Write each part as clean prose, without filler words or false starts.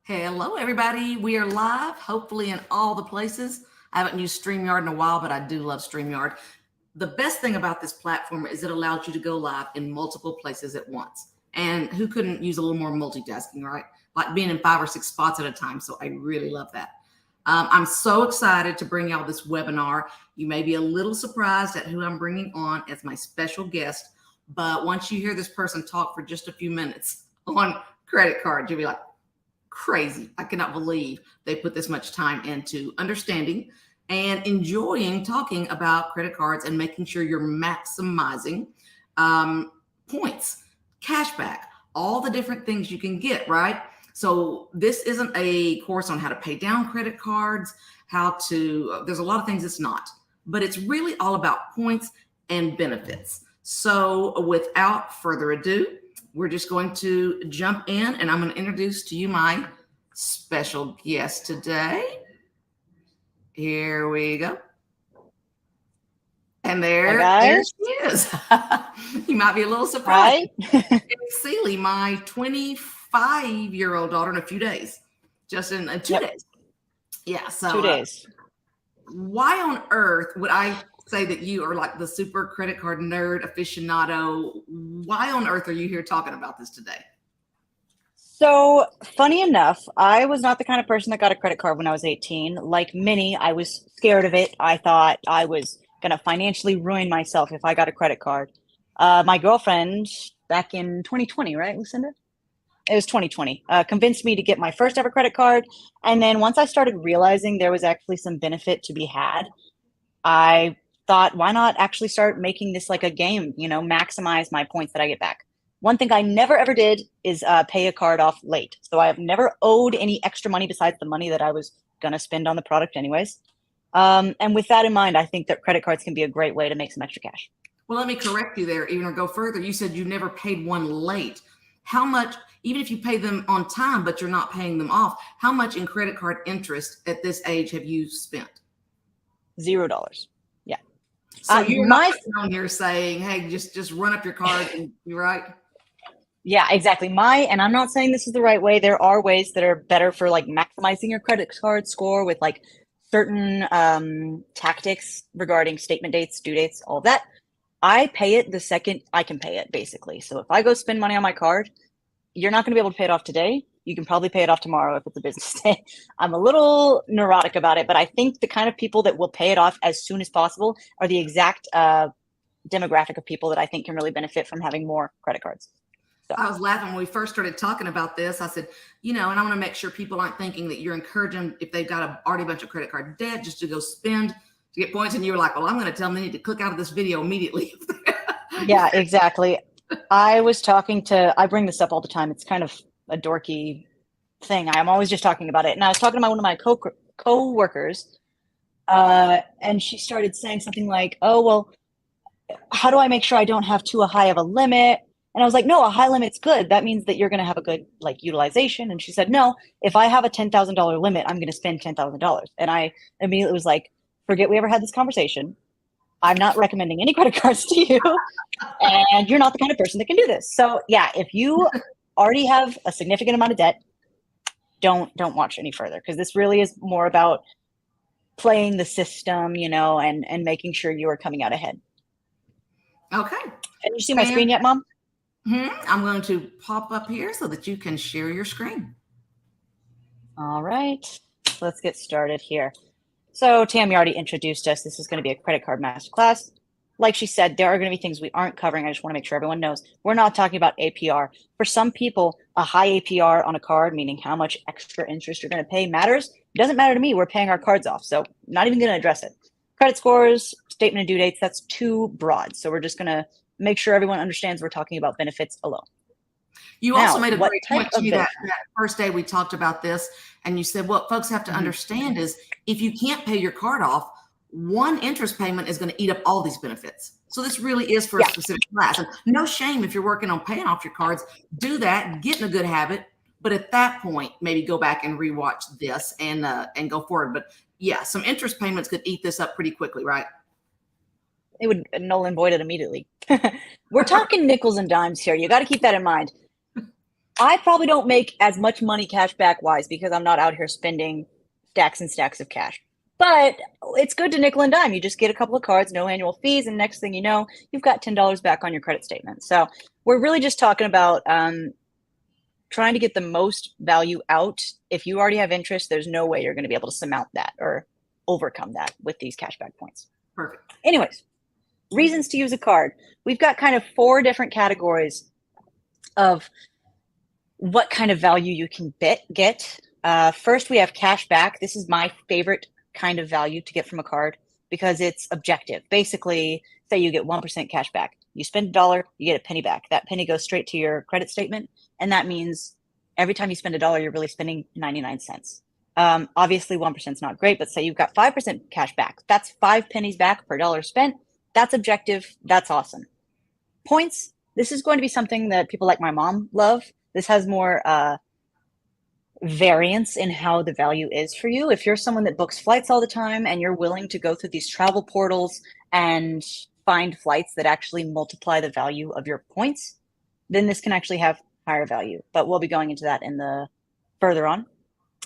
Hello, everybody. We are live, hopefully in all the places. I haven't used StreamYard in a while, but I do love StreamYard. The best thing about this platform is it allows you to go live in multiple places at once. And who couldn't use a little more multitasking, right? Like being in 5 or 6 spots at a time. So I really love that. I'm so excited to bring y'all this webinar. You may be a little surprised at who I'm bringing on as my special guest, but once you hear this person talk for just a few minutes on credit cards, you'll be like, crazy. I cannot believe they put this much time into understanding and enjoying talking about credit cards and making sure you're maximizing points, cashback, all the different things you can get, right? So this isn't a course on how to pay down credit cards, there's a lot of things it's not, but it's really all about points and benefits. So without further ado, we're just going to jump in and I'm going to introduce to you my special guest today. Here we go. And there she is. You might be a little surprised. Right? It's Celie, my 25-year-old daughter in a few days, just in 2 days. Yeah. So 2 days. Why on earth would I say that you are like the super credit card nerd aficionado? Why on earth are you here talking about this today? So funny enough, I was not the kind of person that got a credit card when I was 18. Like many, I was scared of it. I thought I was going to financially ruin myself if I got a credit card. My girlfriend back in 2020, right, Lucinda? It was 2020, convinced me to get my first ever credit card. And then once I started realizing there was actually some benefit to be had, I thought, why not actually start making this like a game, maximize my points that I get back. One thing I never ever did is pay a card off late. So I have never owed any extra money besides the money that I was going to spend on the product anyways. And with that in mind, I think that credit cards can be a great way to make some extra cash. Well, let me correct you there, even or go further. You said you never paid one late. How much, even if you pay them on time, but you're not paying them off, how much in credit card interest at this age have you spent? $0. Yeah. So you're not on here saying, hey, just run up your card and you're right. Yeah, exactly. And I'm not saying this is the right way. There are ways that are better for like maximizing your credit card score with like certain tactics regarding statement dates, due dates, all that. I pay it the second I can pay it, basically. So if I go spend money on my card, you're not going to be able to pay it off today. You can probably pay it off tomorrow if it's a business day. I'm a little neurotic about it, but I think the kind of people that will pay it off as soon as possible are the exact demographic of people that I think can really benefit from having more credit cards. So. I was laughing when we first started talking about this. I said, and I want to make sure people aren't thinking that you're encouraging, if they've got already a bunch of credit card debt, just to go spend to get points. And you were like, well, I'm going to tell them they need to click out of this video immediately. Yeah, exactly. I bring this up all the time. It's kind of a dorky thing. I'm always just talking about it. And I was talking to one of my co-workers, and she started saying something like, oh, well, how do I make sure I don't have too high of a limit? And I was like, no, a high limit's good. That means that you're going to have a good utilization. And she said, no, if I have a $10,000 limit, I'm going to spend $10,000. And I immediately was like, forget we ever had this conversation. I'm not recommending any credit cards to you. And you're not the kind of person that can do this. So yeah, if you already have a significant amount of debt, don't watch any further, because this really is more about playing the system, and making sure you are coming out ahead. Okay. Can you see my screen yet, Mom? I'm going to pop up here so that you can share your screen. All right, let's get started here. So Tammy already introduced us. This is going to be a credit card masterclass. Like she said, there are going to be things we aren't covering. I just want to make sure everyone knows we're not talking about APR. For some people, a high APR on a card, meaning how much extra interest you're going to pay, matters. It doesn't matter to me. We're paying our cards off, so not even going to address it. Credit scores, statement of due dates, that's too broad. So we're just going to make sure everyone understands we're talking about benefits alone. You also made a great point to me that first day we talked about this, and you said what folks have to understand is if you can't pay your card off, one interest payment is going to eat up all these benefits. So this really is for a specific class. And no shame if you're working on paying off your cards, do that, get in a good habit. But at that point, maybe go back and rewatch this and go forward. But yeah, some interest payments could eat this up pretty quickly, right? It would null and void it immediately. We're talking nickels and dimes here. You got to keep that in mind. I probably don't make as much money cash back wise because I'm not out here spending stacks and stacks of cash. But it's good to nickel and dime. You just get a couple of cards, no annual fees, and next thing you know, you've got $10 back on your credit statement. So we're really just talking about trying to get the most value out. If you already have interest, there's no way you're going to be able to surmount that or overcome that with these cashback points. Perfect. Anyways, reasons to use a card. We've got kind of 4 different categories of what kind of value you can get. First, we have cash back. This is my favorite kind of value to get from a card because it's objective. Basically, say you get 1% cash back. You spend $1, you get a penny back. That penny goes straight to your credit statement. And that means every time you spend $1, you're really spending 99 cents. Obviously, 1% is not great, but say you've got 5% cash back. That's 5 pennies back per dollar spent. That's objective. That's awesome. Points. This is going to be something that people like my mom love. This has more variance in how the value is for you. If you're someone that books flights all the time and you're willing to go through these travel portals and find flights that actually multiply the value of your points, then this can actually have higher value. But we'll be going into that in the further on.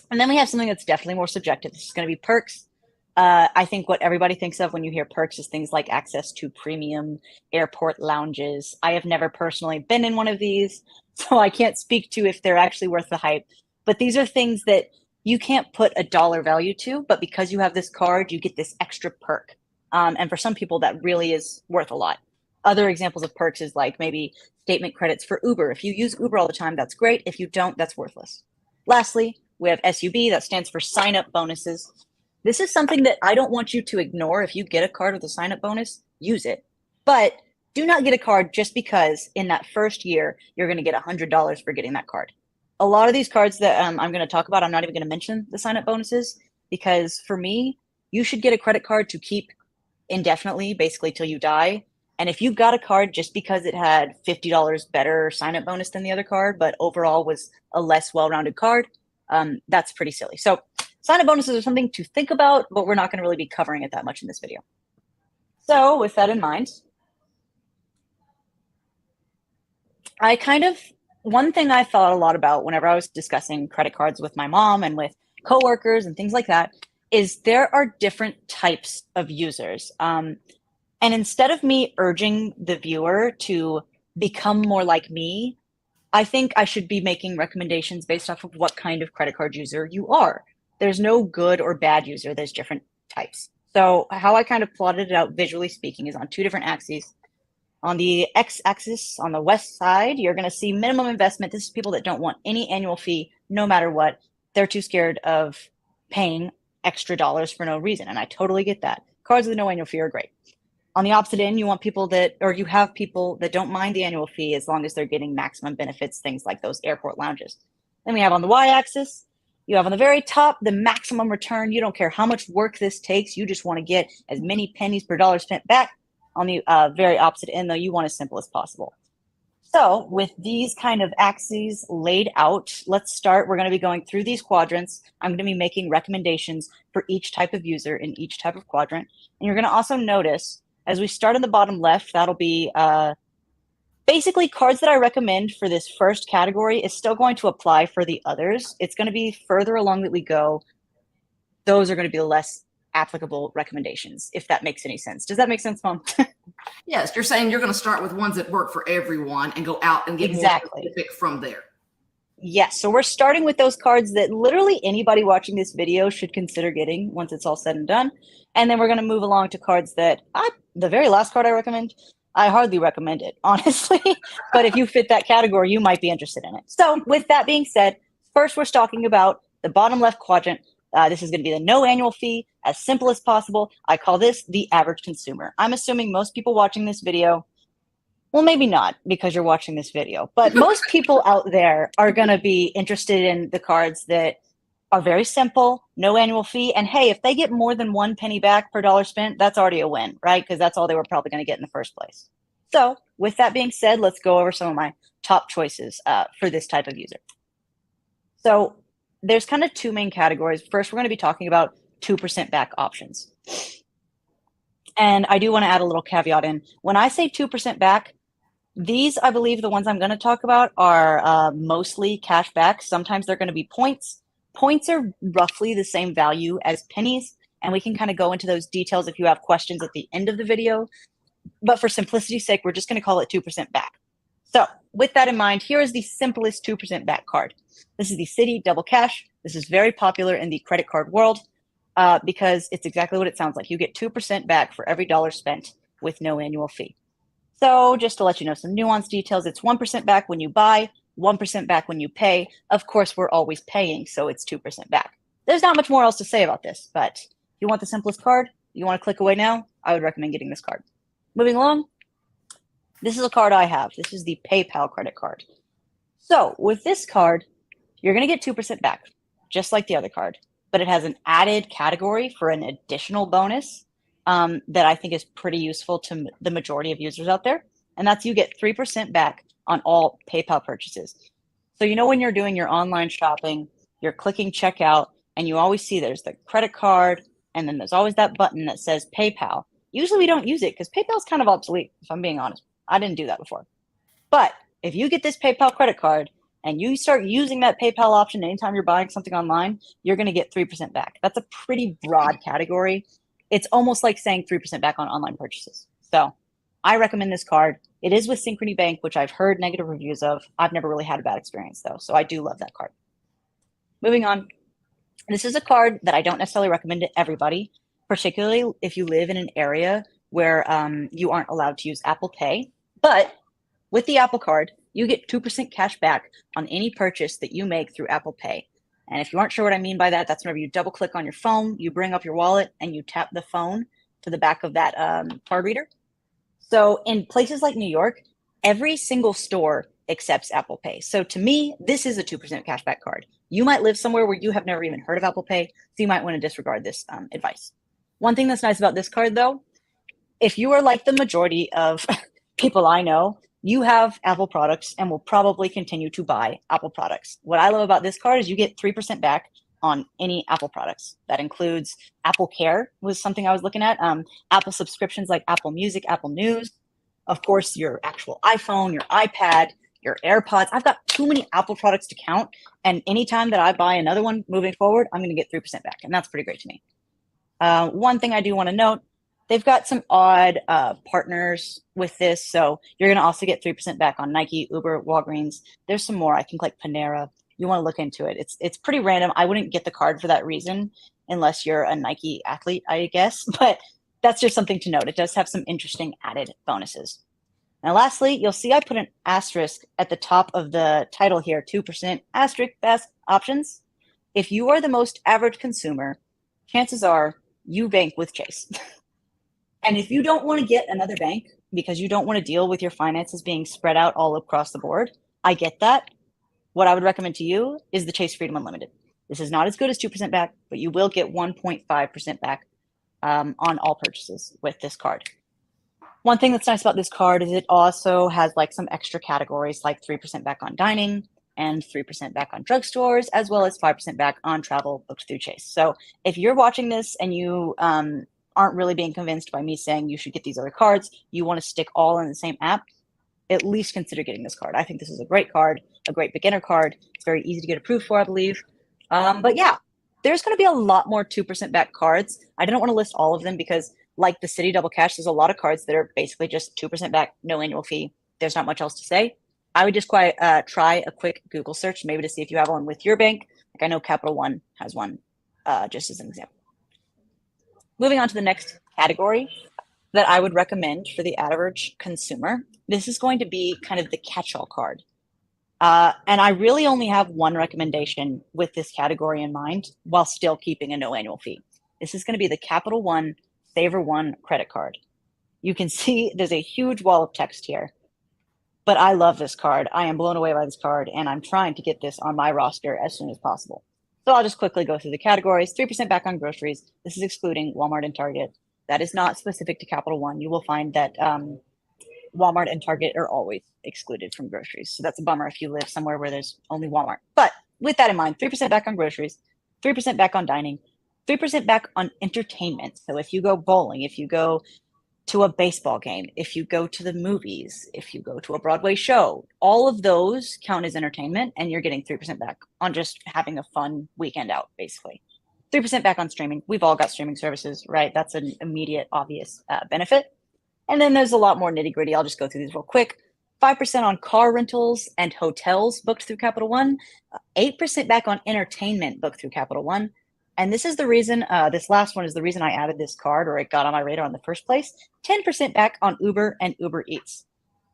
And then we have something that's definitely more subjective. This is going to be perks. I think what everybody thinks of when you hear perks is things like access to premium airport lounges. I have never personally been in one of these, so I can't speak to if they're actually worth the hype. But these are things that you can't put a dollar value to, but because you have this card, you get this extra perk. And for some people, that really is worth a lot. Other examples of perks is like maybe statement credits for Uber. If you use Uber all the time, that's great. If you don't, that's worthless. Lastly, we have SUB, that stands for sign up bonuses. This is something that I don't want you to ignore. If you get a card with a sign up bonus, use it. But do not get a card just because in that first year, you're going to get $100 for getting that card. A lot of these cards that I'm going to talk about, I'm not even going to mention the sign up bonuses because for me, you should get a credit card to keep indefinitely, basically till you die. And if you got a card just because it had $50 better sign up bonus than the other card, but overall was a less well-rounded card, that's pretty silly. So sign-up bonuses are something to think about, but we're not going to really be covering it that much in this video. So with that in mind, one thing I thought a lot about whenever I was discussing credit cards with my mom and with coworkers and things like that, is there are different types of users. And instead of me urging the viewer to become more like me, I think I should be making recommendations based off of what kind of credit card user you are. There's no good or bad user. There's different types. So how I kind of plotted it out visually speaking is on 2 different axes. On the x-axis, on the west side, you're going to see minimum investment. This is people that don't want any annual fee, no matter what. They're too scared of paying extra dollars for no reason. And I totally get that. Cards with no annual fee are great. On the opposite end, you have people that don't mind the annual fee as long as they're getting maximum benefits, things like those airport lounges. Then we have on the y-axis, you have on the very top, the maximum return. You don't care how much work this takes. You just want to get as many pennies per dollar spent back. On the very opposite end, though, you want as simple as possible. So with these kind of axes laid out, let's start. We're going to be going through these quadrants. I'm going to be making recommendations for each type of user in each type of quadrant. And you're going to also notice as we start in the bottom left, that'll be basically cards that I recommend for this first category is still going to apply for the others. It's going to be further along that we go. Those are going to be the less applicable recommendations, if that makes any sense. Does that make sense, Mom? Yes, you're saying you're going to start with ones that work for everyone and go out and get more specific from there. Yes, so we're starting with those cards that literally anybody watching this video should consider getting once it's all said and done. And then we're going to move along to cards that the very last card I recommend, I hardly recommend it, honestly. But if you fit that category, you might be interested in it. So with that being said, first we're talking about the bottom left quadrant. This is going to be the no annual fee, as simple as possible. I call this the average consumer. I'm assuming most people watching this video, well, maybe not because you're watching this video, but most people out there are going to be interested in the cards that are very simple, no annual fee. And hey, if they get more than 1 penny back per dollar spent, that's already a win, right? Because that's all they were probably going to get in the first place. So with that being said, let's go over some of my top choices for this type of user. So there's kind of 2 main categories. First, we're going to be talking about 2% back options. And I do want to add a little caveat in. When I say 2% back, These, I believe, the ones I'm going to talk about are mostly cash back. Sometimes they're going to be points. Points are roughly the same value as pennies, and we can kind of go into those details if you have questions at the end of the video. But for simplicity's sake, we're just going to call it 2% back. So with that in mind, here is the simplest 2% back card. This is the Citi Double Cash. This is very popular in the credit card world because it's exactly what it sounds like. You get 2% back for every dollar spent with no annual fee. So just to let you know some nuanced details, it's 1% back when you buy, 1% back when you pay. Of course, we're always paying, so it's 2% back. There's not much more else to say about this, but if you want the simplest card, you want to click away now, I would recommend getting this card. Moving along, this is a card I have. This is the PayPal credit card. So with this card, you're going to get 2% back, just like the other card, but it has an added category for an additional bonus that I think is pretty useful to the majority of users out there. And that's you get 3% back on all PayPal purchases. So, you know, when you're doing your online shopping, you're clicking checkout and you always see there's the credit card and then there's always that button that says PayPal. Usually we don't use it because PayPal is kind of obsolete, if I'm being honest. I didn't do that before. But if you get this PayPal credit card and you start using that PayPal option anytime you're buying something online, you're going to get 3% back. That's a pretty broad category. It's almost like saying 3% back on online purchases. So I recommend this card. It is with Synchrony Bank, which I've heard negative reviews of. I've never really had a bad experience though. So I do love that card. Moving on. This is a card that I don't necessarily recommend to everybody, particularly if you live in an area where you aren't allowed to use Apple Pay. But with the Apple card, you get 2% cash back on any purchase that you make through Apple Pay. And if you aren't sure what I mean by that, that's whenever you double click on your phone, you bring up your wallet and you tap the phone to the back of that card reader. So in places like New York, every single store accepts Apple Pay. So to me, this is a 2% cashback card. You might live somewhere where you have never even heard of Apple Pay, so you might want to disregard this advice. One thing that's nice about this card though, if you are like the majority of people I know, you have Apple products and will probably continue to buy Apple products. What I love about this card is you get 3% back on any Apple products. That includes Apple Care was something I was looking at. Apple subscriptions like Apple Music, Apple News, of course, your actual iPhone, your iPad, your AirPods. I've got too many Apple products to count. And anytime that I buy another one moving forward, I'm going to get 3% back. And that's pretty great to me. One thing I do want to note, they've got some odd partners with this. So you're going to also get 3% back on Nike, Uber, Walgreens. There's some more. I think like Panera. You want to look into it. It's pretty random. I wouldn't get the card for that reason unless you're a Nike athlete, I guess. But that's just something to note. It does have some interesting added bonuses. Now, lastly, you'll see I put an asterisk at the top of the title here, 2% asterisk best options. If you are the most average consumer, chances are you bank with Chase. And if you don't want to get another bank because you don't want to deal with your finances being spread out all across the board, I get that. What I would recommend to you is the Chase Freedom Unlimited. This is not as good as 2% back, but you will get 1.5% back on all purchases with this card. One thing that's nice about this card is it also has like some extra categories like 3% back on dining and 3% back on drugstores, as well as 5% back on travel booked through Chase. So if you're watching this and you aren't really being convinced by me saying you should get these other cards, you want to stick all in the same app, at least consider getting this card. I think this is a great card, a great beginner card. It's very easy to get approved for, I believe. But yeah, there's going to be a lot more 2% back cards. I didn't want to list all of them because like the Citi Double Cash, there's a lot of cards that are basically just 2% back, no annual fee. There's not much else to say. I would just try a quick Google search, maybe to see if you have one with your bank. Like I know Capital One has one, just as an example. Moving on to the next category that I would recommend for the average consumer. This is going to be kind of the catch-all card. And I really only have one recommendation with this category in mind while still keeping a no annual fee. This is going to be the Capital One Savor One credit card. You can see there's a huge wall of text here, but I love this card. I am blown away by this card, and I'm trying to get this on my roster as soon as possible. So I'll just quickly go through the categories. 3% back on groceries. This is excluding Walmart and Target. That is not specific to Capital One. You will find that Walmart and Target are always excluded from groceries. So that's a bummer if you live somewhere where there's only Walmart. But with that in mind, 3% back on groceries, 3% back on dining, 3% back on entertainment. So if you go bowling, if you go to a baseball game, if you go to the movies, if you go to a Broadway show, all of those count as entertainment, and you're getting 3% back on just having a fun weekend out, basically. 3% back on streaming. We've all got streaming services, right? That's an immediate, obvious benefit. And then there's a lot more nitty gritty. I'll just go through these real quick. 5% on car rentals and hotels booked through Capital One, 8% back on entertainment booked through Capital One. And this is the reason, this last one is the reason I added this card, or it got on my radar in the first place. 10% back on Uber and Uber Eats.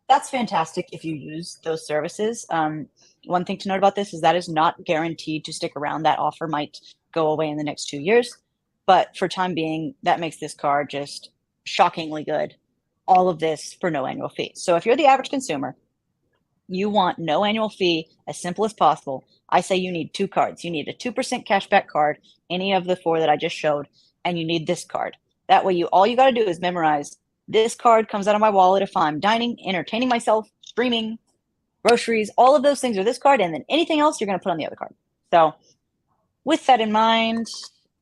That's fantastic if you use those services. One thing to note about this is that is not guaranteed to stick around. That offer might go away in the next 2 years. But for time being, that makes this card just shockingly good. All of this for no annual fee. So if you're the average consumer, you want no annual fee, as simple as possible. I say you need 2 cards. You need a 2% cashback card, any of the 4 that I just showed, and you need this card. That way, all you got to do is memorize this card comes out of my wallet if I'm dining, entertaining myself, streaming, groceries, all of those things are this card, and then anything else you're going to put on the other card. So with that in mind,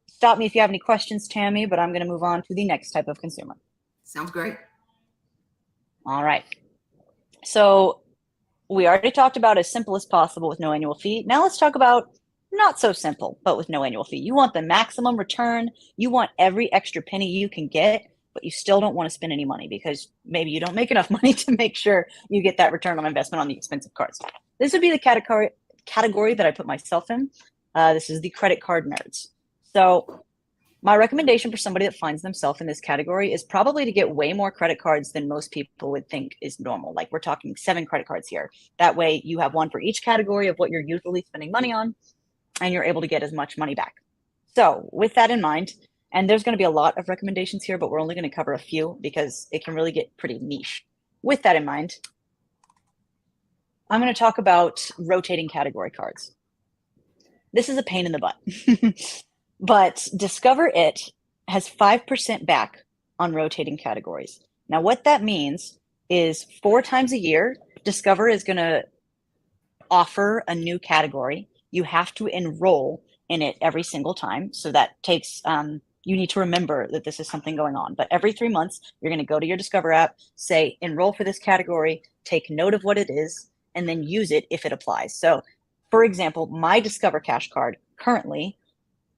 stop me if you have any questions, Tammy, but I'm going to move on to the next type of consumer. Sounds great. All right. So we already talked about as simple as possible with no annual fee. Now let's talk about not so simple, but with no annual fee. You want the maximum return. You want every extra penny you can get, but you still don't want to spend any money because maybe you don't make enough money to make sure you get that return on investment on the expensive cards. This would be the category that I put myself in. This is the credit card nerds. So my recommendation for somebody that finds themselves in this category is probably to get way more credit cards than most people would think is normal. Like we're talking 7 credit cards here. That way you have one for each category of what you're usually spending money on, and you're able to get as much money back. So with that in mind, and there's going to be a lot of recommendations here, but we're only going to cover a few because it can really get pretty niche. With that in mind, I'm going to talk about rotating category cards. This is a pain in the butt. But Discover It has 5% back on rotating categories. Now, what that means is 4 times a year, Discover is going to offer a new category. You have to enroll in it every single time. So that takes, you need to remember that this is something going on. But every 3 months, you're going to go to your Discover app, say, enroll for this category, take note of what it is, and then use it if it applies. So, for example, my Discover Cash card currently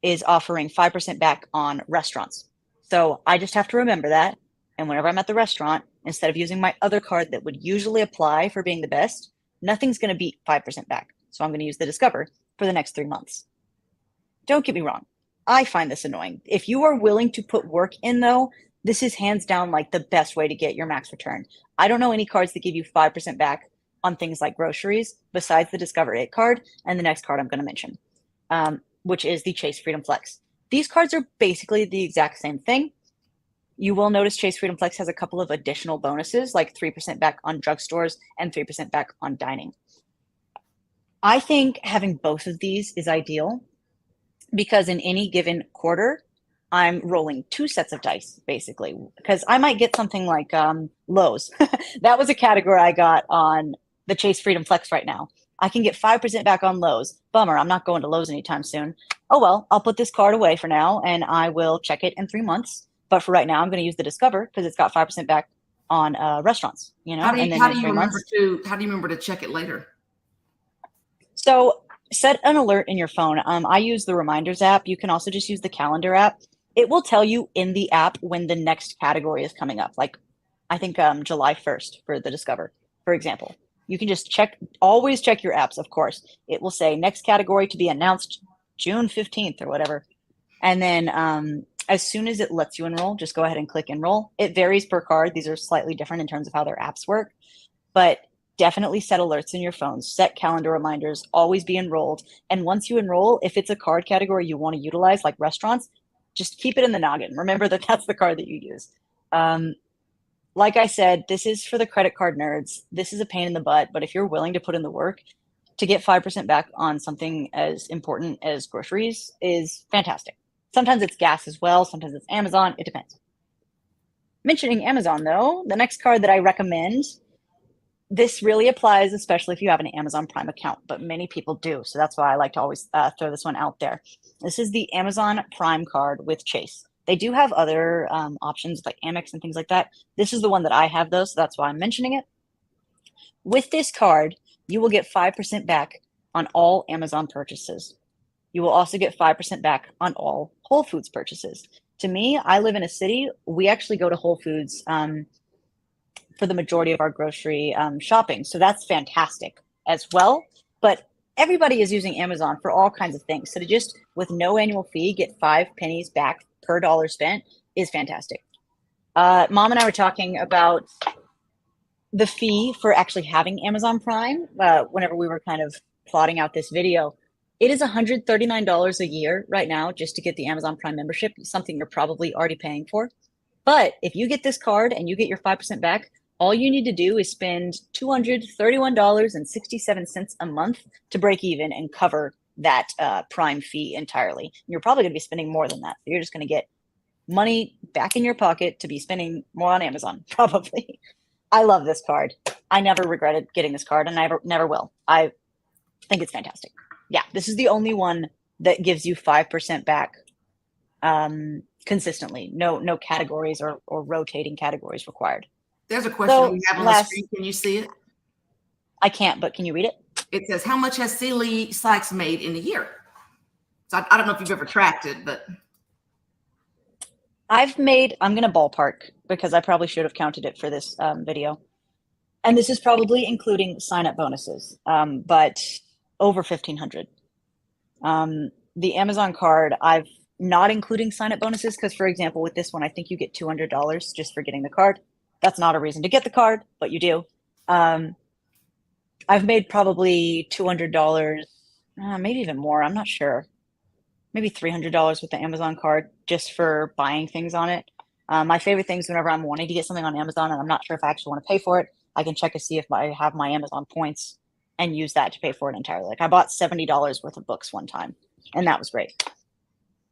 is offering 5% back on restaurants. So I just have to remember that. And whenever I'm at the restaurant, instead of using my other card that would usually apply for being the best, nothing's going to beat 5% back. So I'm going to use the Discover for the next 3 months. Don't get me wrong. I find this annoying. If you are willing to put work in, though, this is hands down like the best way to get your max return. I don't know any cards that give you 5% back on things like groceries besides the Discover It card and the next card I'm going to mention. Which is the Chase Freedom Flex. These cards are basically the exact same thing. You will notice Chase Freedom Flex has a couple of additional bonuses, like 3% back on drugstores and 3% back on dining. I think having both of these is ideal because in any given quarter, I'm rolling 2 sets of dice, basically, because I might get something like Lowe's. That was a category I got on the Chase Freedom Flex right now. I can get 5% back on Lowe's. Bummer, I'm not going to Lowe's anytime soon. Oh well, I'll put this card away for now and I will check it in 3 months. But for right now, I'm going to use the Discover because it's got 5% back on restaurants. You know, How do you, and then how do in you 3 remember months. how do you remember to check it later? So set an alert in your phone. I use the Reminders app. You can also just use the Calendar app. It will tell you in the app when the next category is coming up. Like I think July 1st for the Discover, for example. You can just always check your apps, of course. It will say next category to be announced June 15th or whatever. And then as soon as it lets you enroll, just go ahead and click enroll. It varies per card. These are slightly different in terms of how their apps work. But definitely set alerts in your phone, set calendar reminders, always be enrolled. And once you enroll, if it's a card category you want to utilize, like restaurants, just keep it in the noggin. Remember that that's the card that you use. Like I said, this is for the credit card nerds. This is a pain in the butt, but if you're willing to put in the work, to get 5% back on something as important as groceries is fantastic. Sometimes it's gas as well. Sometimes it's Amazon. It depends. Mentioning Amazon, though, the next card that I recommend, this really applies, especially if you have an Amazon Prime account, but many people do. So that's why I like to always throw this one out there. This is the Amazon Prime card with Chase. They do have other options like Amex and things like that. This is the one that I have though, so that's why I'm mentioning it. With this card, you will get 5% back on all Amazon purchases. You will also get 5% back on all Whole Foods purchases. To me, I live in a city. We actually go to Whole Foods for the majority of our grocery shopping. So that's fantastic as well. But everybody is using Amazon for all kinds of things. So to just, with no annual fee, get 5 pennies back per dollar spent is fantastic. Mom and I were talking about the fee for actually having Amazon Prime whenever we were kind of plotting out this video. It is $139 a year right now just to get the Amazon Prime membership, something you're probably already paying for. But if you get this card and you get your 5% back, all you need to do is spend $231.67 a month to break even and cover that Prime fee entirely. You're probably going to be spending more than that. So you're just going to get money back in your pocket to be spending more on Amazon, probably. I love this card. I never regretted getting this card, and I never will. I think it's fantastic. Yeah, this is the only one that gives you 5% back consistently. No categories or rotating categories required. There's a question we have on the screen. Can you see it? I can't, but can you read it? It says, how much has Sealy Sykes made in a year? So I don't know if you've ever tracked it, but I'm going to ballpark because I probably should have counted it for this video. And this is probably including sign-up bonuses, but over 1,500. The Amazon card, I've not including sign-up bonuses because, for example, with this one, I think you get $200 just for getting the card. That's not a reason to get the card, but you do. I've made probably $200, maybe even more. I'm not sure. Maybe $300 with the Amazon card just for buying things on it. My favorite things whenever I'm wanting to get something on Amazon and I'm not sure if I actually want to pay for it, I can check to see if I have my Amazon points and use that to pay for it entirely. Like I bought $70 worth of books one time, and that was great.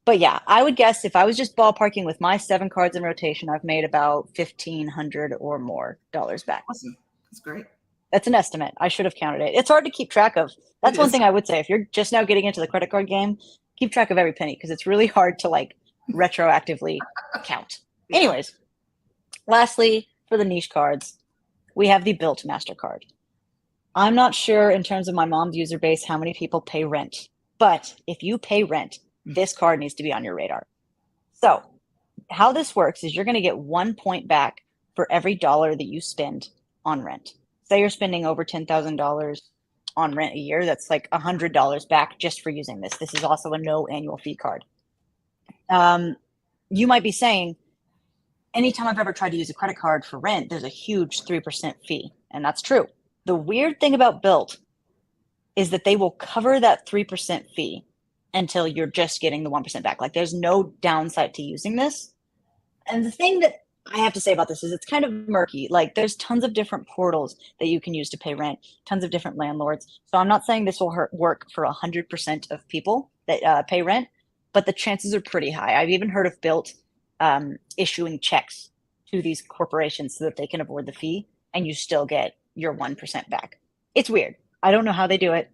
But yeah, I would guess if I was just ballparking with my 7 cards in rotation, I've made about $1,500 or more back. Awesome. That's great. That's an estimate. I should have counted it. It's hard to keep track of. That's one thing I would say. If you're just now getting into the credit card game, keep track of every penny because it's really hard to like retroactively count. Anyways, lastly, for the niche cards, we have the Built MasterCard. I'm not sure in terms of my mom's user base how many people pay rent, but if you pay rent, this card needs to be on your radar. So how this works is you're going to get 1 point back for every dollar that you spend on rent. Say you're spending over $10,000 on rent a year, that's like $100 back just for using this. This is also a no annual fee card. You might be saying, anytime I've ever tried to use a credit card for rent, there's a huge 3% fee. And that's true. The weird thing about Built is that they will cover that 3% fee until you're just getting the 1% back. Like there's no downside to using this. And the thing that I have to say about this is it's kind of murky. Like there's tons of different portals that you can use to pay rent, tons of different landlords. So I'm not saying this will work for 100% of people that pay rent, but the chances are pretty high. I've even heard of Built issuing checks to these corporations so that they can avoid the fee and you still get your 1% back. It's weird. I don't know how they do it,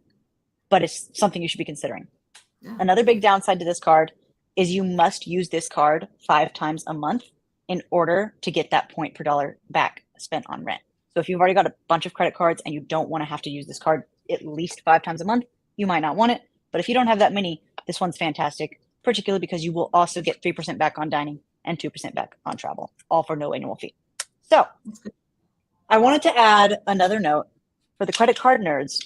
but it's something you should be considering. Yeah. Another big downside to this card is you must use this card 5 times a month in order to get that point per dollar back spent on rent. So if you've already got a bunch of credit cards and you don't want to have to use this card at least 5 times a month, you might not want it. But if you don't have that many, this one's fantastic, particularly because you will also get 3% back on dining and 2% back on travel, all for no annual fee. So I wanted to add another note for the credit card nerds.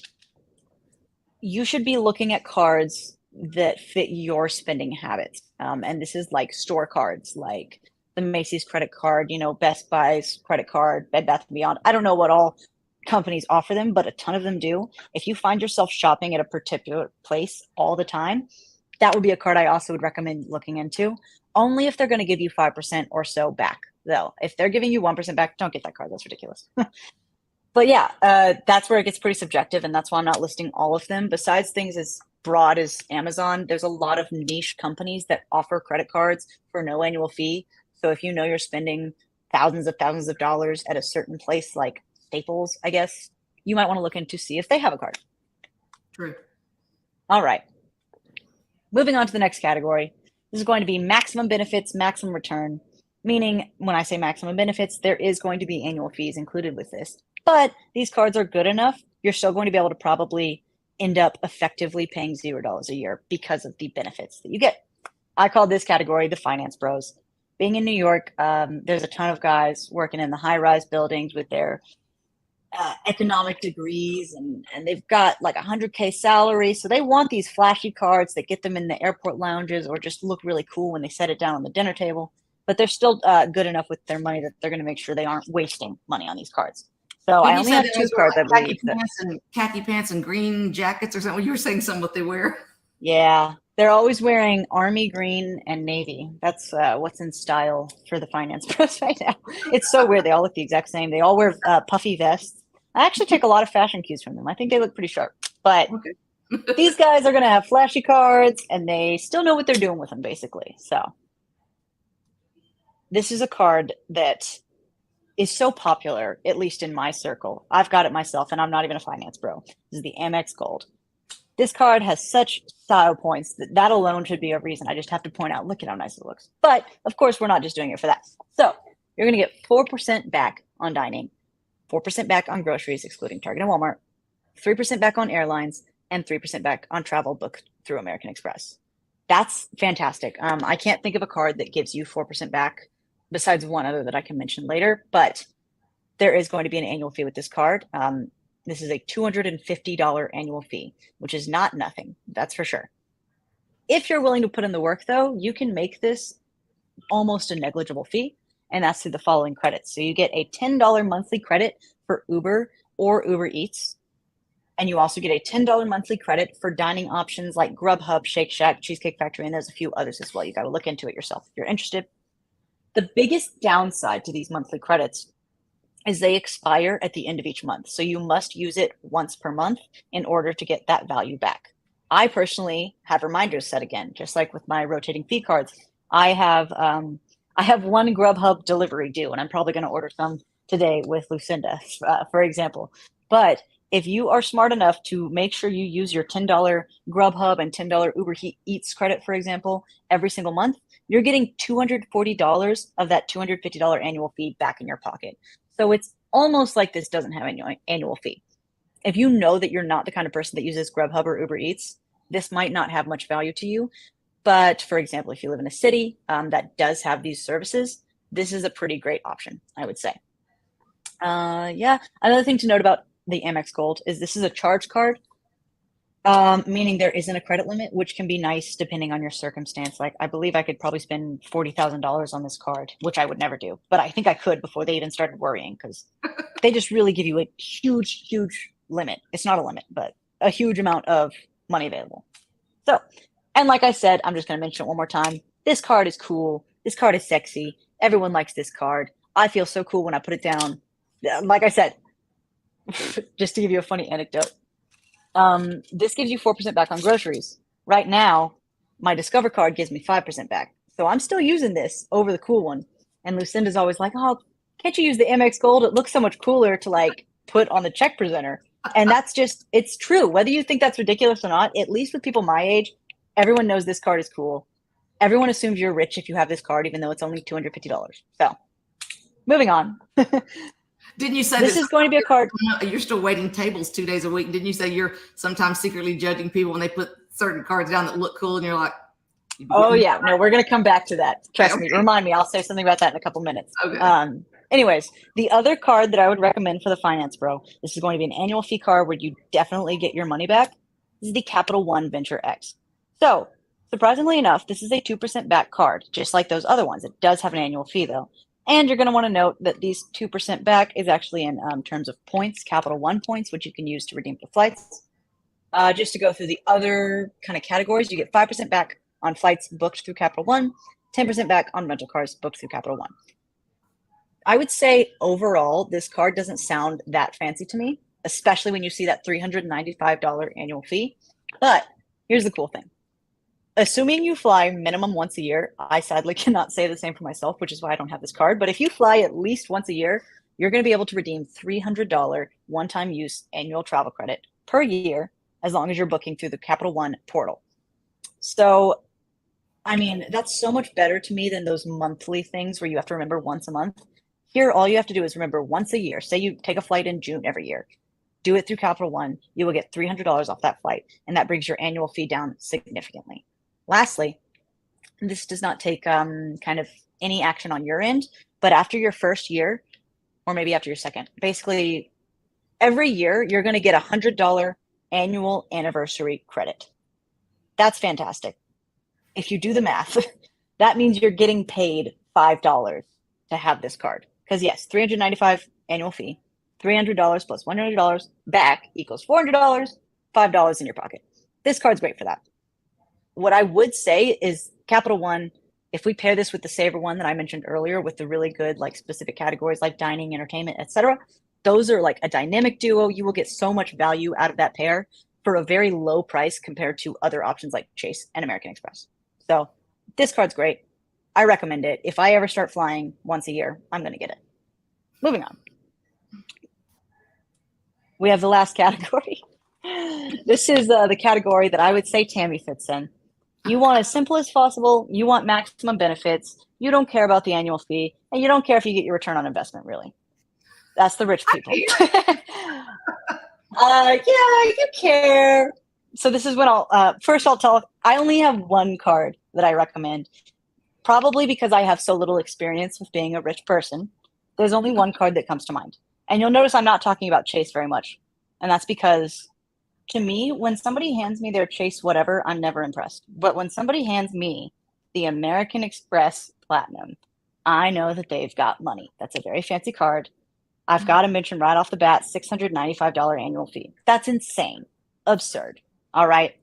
You should be looking at cards that fit your spending habits. And this is like store cards, like the Macy's credit card, Best Buy's credit card, Bed Bath & Beyond. I don't know what all companies offer them, but a ton of them do. If you find yourself shopping at a particular place all the time, that would be a card I also would recommend looking into, only if they're going to give you 5% or so back, though. If they're giving you 1% back, don't get that card. That's ridiculous. But yeah, that's where it gets pretty subjective, and that's why I'm not listing all of them. Besides things as broad as Amazon, there's a lot of niche companies that offer credit cards for no annual fee. So if you know you're spending thousands of dollars at a certain place like Staples, I guess, you might want to look into see if they have a card. True. All right. Moving on to the next category. This is going to be maximum benefits, maximum return, meaning when I say maximum benefits, there is going to be annual fees included with this. But these cards are good enough, you're still going to be able to probably end up effectively paying $0 a year because of the benefits that you get. I call this category the finance bros. Being in New York, there's a ton of guys working in the high-rise buildings with their economic degrees, and they've got like 100K salary. So they want these flashy cards that get them in the airport lounges or just look really cool when they set it down on the dinner table. But they're still good enough with their money that they're going to make sure they aren't wasting money on these cards. So I only have two cards, I believe. Khaki pants and green jackets or something. You were saying something what they wear. Yeah, they're always wearing army green and navy. That's what's in style for the finance pros right now. It's so weird. They all look the exact same. They all wear puffy vests. I actually take a lot of fashion cues from them. I think they look pretty sharp. But these guys are going to have flashy cards, and they still know what they're doing with them, basically. So this is a card that is so popular, at least in my circle. I've got it myself, and I'm not even a finance bro. This is the Amex Gold. This card has such style points that alone should be a reason. I just have to point out, look at how nice it looks. But, of course, we're not just doing it for that. So you're going to get 4% back on dining, 4% back on groceries, excluding Target and Walmart, 3% back on airlines, and 3% back on travel booked through American Express. That's fantastic. I can't think of a card that gives you 4% back besides one other that I can mention later, but there is going to be an annual fee with this card. This is a $250 annual fee, which is not nothing, that's for sure. If you're willing to put in the work, though, you can make this almost a negligible fee, and that's through the following credits. So you get a $10 monthly credit for Uber or Uber Eats, and you also get a $10 monthly credit for dining options like Grubhub, Shake Shack, Cheesecake Factory, and there's a few others as well. You got to look into it yourself if you're interested. The biggest downside to these monthly credits is they expire at the end of each month. So you must use it once per month in order to get that value back. I personally have reminders set again, just like with my rotating fee cards. I have one Grubhub delivery due, and I'm probably going to order some today with Lucinda, for example. But if you are smart enough to make sure you use your $10 Grubhub and $10 Uber Eats credit, for example, every single month, you're getting $240 of that $250 annual fee back in your pocket. So it's almost like this doesn't have an annual fee. If you know that you're not the kind of person that uses Grubhub or Uber Eats, this might not have much value to you. But for example, if you live in a city that does have these services, this is a pretty great option, I would say. Yeah, another thing to note about the Amex Gold is this is a charge card, meaning there isn't a credit limit, which can be nice depending on your circumstance. Like I believe I could probably spend $40,000 on this card, which I would never do, but I think I could before they even started worrying, because they just really give you a huge, huge limit. It's not a limit, but a huge amount of money available. So, and like I said, I'm just going to mention it one more time. This card is cool. This card is sexy. Everyone likes this card. I feel so cool when I put it down. Like I said, just to give you a funny anecdote, this gives you 4% back on groceries. Right now, my Discover card gives me 5% back. So I'm still using this over the cool one. And Lucinda's always like, oh, can't you use the Amex Gold? It looks so much cooler to like put on the check presenter. And that's just, it's true. Whether you think that's ridiculous or not, at least with people my age, everyone knows this card is cool. Everyone assumes you're rich if you have this card, even though it's only $250. So moving on. Didn't you say this is going to be a card? You're still waiting tables 2 days a week. Didn't you say you're sometimes secretly judging people when they put certain cards down that look cool and you're like, oh yeah, no, we're going to come back to that. Trust me. Remind me. I'll say something about that in a couple minutes. Okay. Anyways, the other card that I would recommend for the Finance Bro, this is going to be an annual fee card where you definitely get your money back. This is the Capital One Venture X. So surprisingly enough, this is a 2% back card, just like those other ones. It does have an annual fee though. And you're going to want to note that these 2% back is actually in terms of points, Capital One points, which you can use to redeem for flights. Just to go through the other kind of categories, you get 5% back on flights booked through Capital One, 10% back on rental cars booked through Capital One. I would say overall, this card doesn't sound that fancy to me, especially when you see that $395 annual fee. But here's the cool thing. Assuming you fly minimum once a year, I sadly cannot say the same for myself, which is why I don't have this card. But if you fly at least once a year, you're going to be able to redeem $300 one-time use annual travel credit per year, as long as you're booking through the Capital One portal. So I mean, that's so much better to me than those monthly things where you have to remember once a month. Here, all you have to do is remember once a year. Say you take a flight in June every year, do it through Capital One, you will get $300 off that flight, and that brings your annual fee down significantly. Lastly, this does not take kind of any action on your end, but after your first year, or maybe after your second, basically every year you're going to get $100 annual anniversary credit. That's fantastic. If you do the math, that means you're getting paid $5 to have this card. Because yes, 395 annual fee, $300 plus $100 back equals $400, $5 in your pocket. This card's great for that. What I would say is Capital One, if we pair this with the Saver one that I mentioned earlier with the really good like specific categories like dining, entertainment, etc., those are like a dynamic duo. You will get so much value out of that pair for a very low price compared to other options like Chase and American Express. So this card's great. I recommend it. If I ever start flying once a year, I'm going to get it. Moving on. We have the last category. This is the category that I would say Tammy fits in. You want as simple as possible. You want maximum benefits. You don't care about the annual fee, and you don't care if you get your return on investment, really. That's the rich people. Yeah, you care. So this is when I'll tell, I only have one card that I recommend, probably because I have so little experience with being a rich person. There's only one card that comes to mind. And you'll notice I'm not talking about Chase very much. And that's because to me, when somebody hands me their Chase whatever, I'm never impressed. But when somebody hands me the American Express Platinum, I know that they've got money. That's a very fancy card. I've got to mention right off the bat, $695 annual fee. That's insane. Absurd. All right.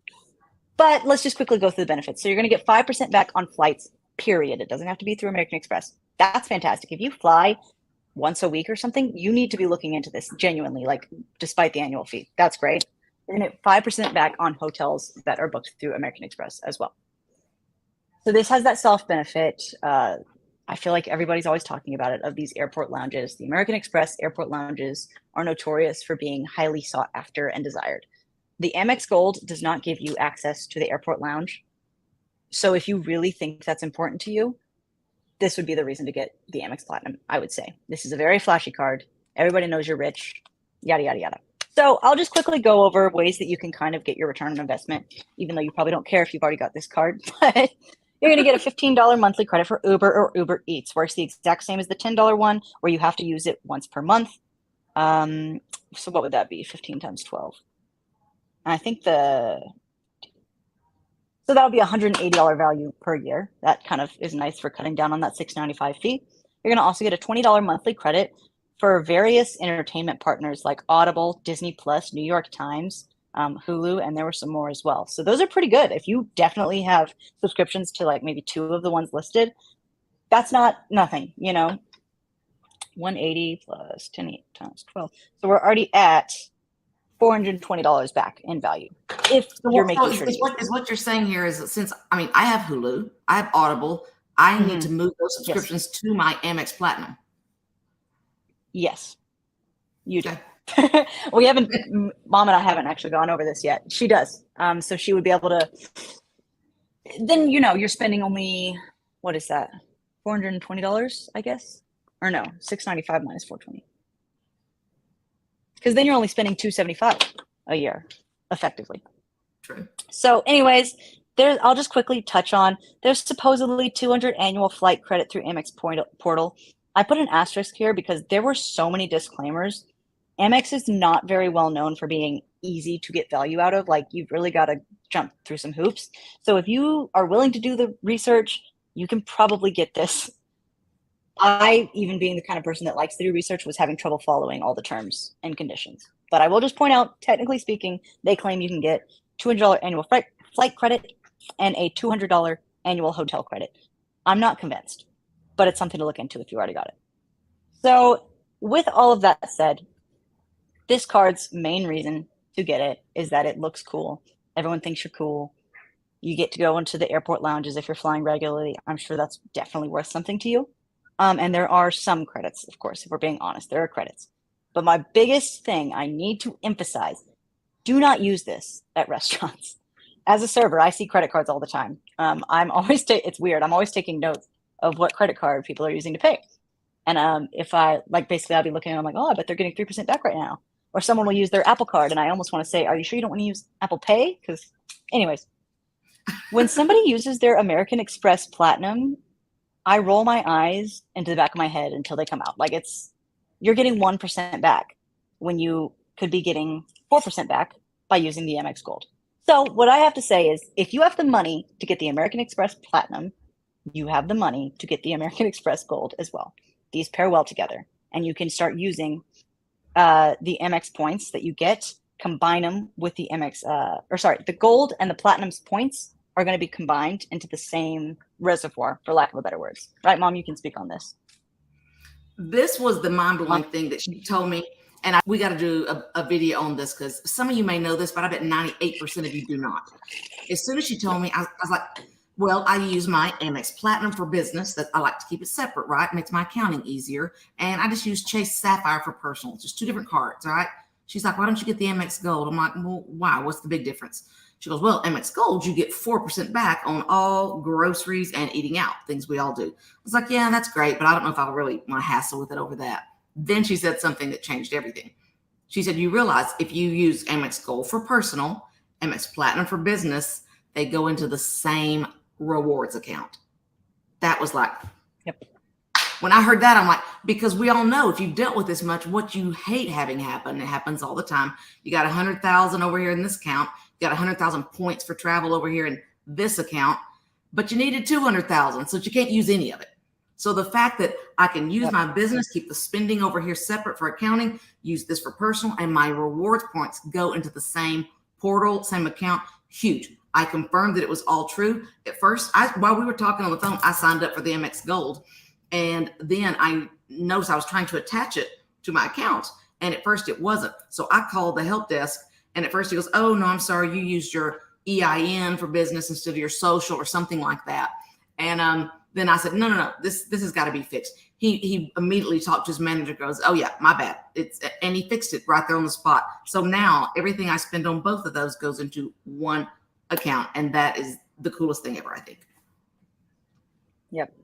But let's just quickly go through the benefits. So you're going to get 5% back on flights, period. It doesn't have to be through American Express. That's fantastic. If you fly once a week or something, you need to be looking into this genuinely, like despite the annual fee. That's great. You're going to get 5% back on hotels that are booked through American Express as well. So this has that soft benefit. I feel like everybody's always talking about it, of these airport lounges. The American Express airport lounges are notorious for being highly sought after and desired. The Amex Gold does not give you access to the airport lounge. So if you really think that's important to you, this would be the reason to get the Amex Platinum, I would say. This is a very flashy card. Everybody knows you're rich, yada, yada, yada. So I'll just quickly go over ways that you can kind of get your return on investment, even though you probably don't care if you've already got this card. But you're going to get a $15 monthly credit for Uber or Uber Eats. Works the exact same as the $10 one, where you have to use it once per month. So what would that be? 15 times 12. And I think so that'll be $180 value per year. That kind of is nice for cutting down on that $695 fee. You're going to also get a $20 monthly credit for various entertainment partners like Audible, Disney Plus, New York Times, Hulu, and there were some more as well. So those are pretty good. If you definitely have subscriptions to like maybe two of the ones listed, that's not nothing, 180 plus 10 times 12. So we're already at $420 back in value if you're making sure to use it. What you're saying here is that since, I have Hulu, I have Audible, I need to move those subscriptions to my Amex Platinum. Yes, you do. We haven't, Mom and I haven't actually gone over this yet. She does. So she would be able to, then, you're spending only, what is that? $420, I guess? Or no, $695 minus $420. Because then you're only spending $275 a year, effectively. True. So anyways, I'll just quickly touch on, there's supposedly 200 annual flight credit through Amex portal. I put an asterisk here because there were so many disclaimers. Amex is not very well known for being easy to get value out of. Like, you've really got to jump through some hoops. So if you are willing to do the research, you can probably get this. I, even being the kind of person that likes to do research, was having trouble following all the terms and conditions. But I will just point out, technically speaking, they claim you can get $200 annual flight credit and a $200 annual hotel credit. I'm not convinced, but it's something to look into if you already got it. So with all of that said, this card's main reason to get it is that it looks cool. Everyone thinks you're cool. You get to go into the airport lounges if you're flying regularly. I'm sure that's definitely worth something to you. And there are some credits, of course, if we're being honest, there are credits. But my biggest thing I need to emphasize, do not use this at restaurants. as a server, I see credit cards all the time. I'm always it's weird. I'm always taking notes of what credit card people are using to pay. And if I like, basically, I'll be looking and I'm like, oh, I bet they're getting 3% back right now. Or someone will use their Apple Card, and I almost want to say, are you sure you don't want to use Apple Pay? Because, anyways, when somebody uses their American Express Platinum, I roll my eyes into the back of my head until they come out. Like you're getting 1% back when you could be getting 4% back by using the MX Gold. So what I have to say is, if you have the money to get the American Express Platinum, you have the money to get the American Express Gold as well. These pair well together, and you can start using the MX points that you get, combine them with the the Gold and the Platinum's points are going to be combined into the same reservoir, for lack of a better words. Right, Mom? You can speak on this. This was the mind-blowing thing that she told me, and we got to do a video on this because some of you may know this, but I bet 98% of you do not. As soon as she told me, I was like, well, I use my Amex Platinum for business. That I like to keep it separate, right? It makes my accounting easier. And I just use Chase Sapphire for personal, just two different cards, all right? She's like, why don't you get the Amex Gold? I'm like, well, why? What's the big difference? She goes, well, Amex Gold, you get 4% back on all groceries and eating out, things we all do. I was like, yeah, that's great, but I don't know if I really want to hassle with it over that. Then she said something that changed everything. She said, you realize if you use Amex Gold for personal, Amex Platinum for business, they go into the same rewards account. That was like, yep. When I heard that, I'm like, because we all know if you've dealt with this much, what you hate having happen, it happens all the time. You got 100,000 over here in this account. You got 100,000 points for travel over here in this account, but you needed 200,000, so you can't use any of it. So the fact that I can use my business, keep the spending over here separate for accounting, use this for personal, and my rewards points go into the same portal, same account, huge. I confirmed that it was all true. At first, while we were talking on the phone, I signed up for the MX Gold. And then I noticed I was trying to attach it to my account. And at first it wasn't. So I called the help desk. And at first he goes, oh, no, I'm sorry. You used your EIN for business instead of your social or something like that. And then I said, no, this has got to be fixed. He immediately talked to his manager, goes, oh, yeah, my bad. And he fixed it right there on the spot. So now everything I spend on both of those goes into one account. And that is the coolest thing ever, I think. Yep.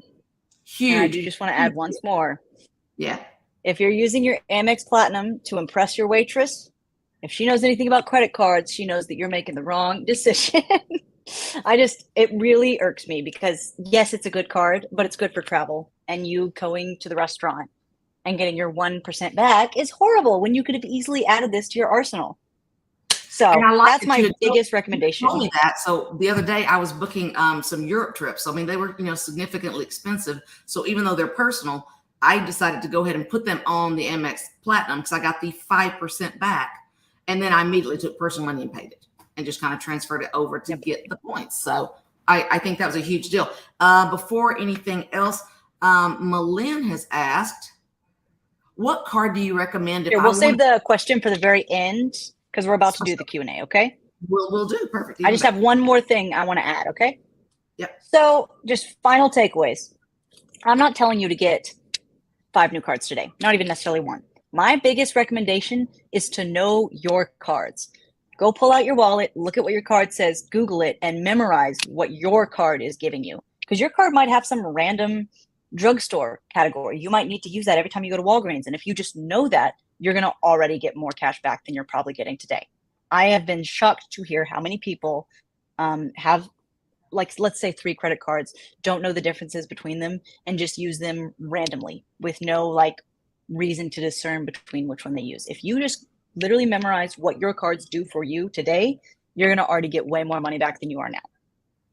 Huge. And I do just want to add once more. Yeah. If you're using your Amex Platinum to impress your waitress, if she knows anything about credit cards, she knows that you're making the wrong decision. It really irks me because yes, it's a good card, but it's good for travel. And you going to the restaurant and getting your 1% back is horrible when you could have easily added this to your arsenal. So that's my biggest recommendation. You told me that. So the other day I was booking some Europe trips. I mean, they were, significantly expensive. So even though they're personal, I decided to go ahead and put them on the Amex Platinum because I got the 5% back. And then I immediately took personal money and paid it and just kind of transferred it over to get the points. So I think that was a huge deal. Before anything else, Malin has asked, what card do you recommend? We'll save the question for the very end because we're about to do the Q&A, okay? We'll do. Perfect. I just have one more thing I want to add, okay? Yep. So just final takeaways. I'm not telling you to get 5 new cards today, not even necessarily 1. My biggest recommendation is to know your cards. Go pull out your wallet, look at what your card says, Google it, and memorize what your card is giving you. Because your card might have some random drugstore category. You might need to use that every time you go to Walgreens. And if you just know that, you're going to already get more cash back than you're probably getting today. I have been shocked to hear how many people have, like, let's say 3 credit cards, don't know the differences between them and just use them randomly with no reason to discern between which one they use. If you just literally memorize what your cards do for you today, you're going to already get way more money back than you are now.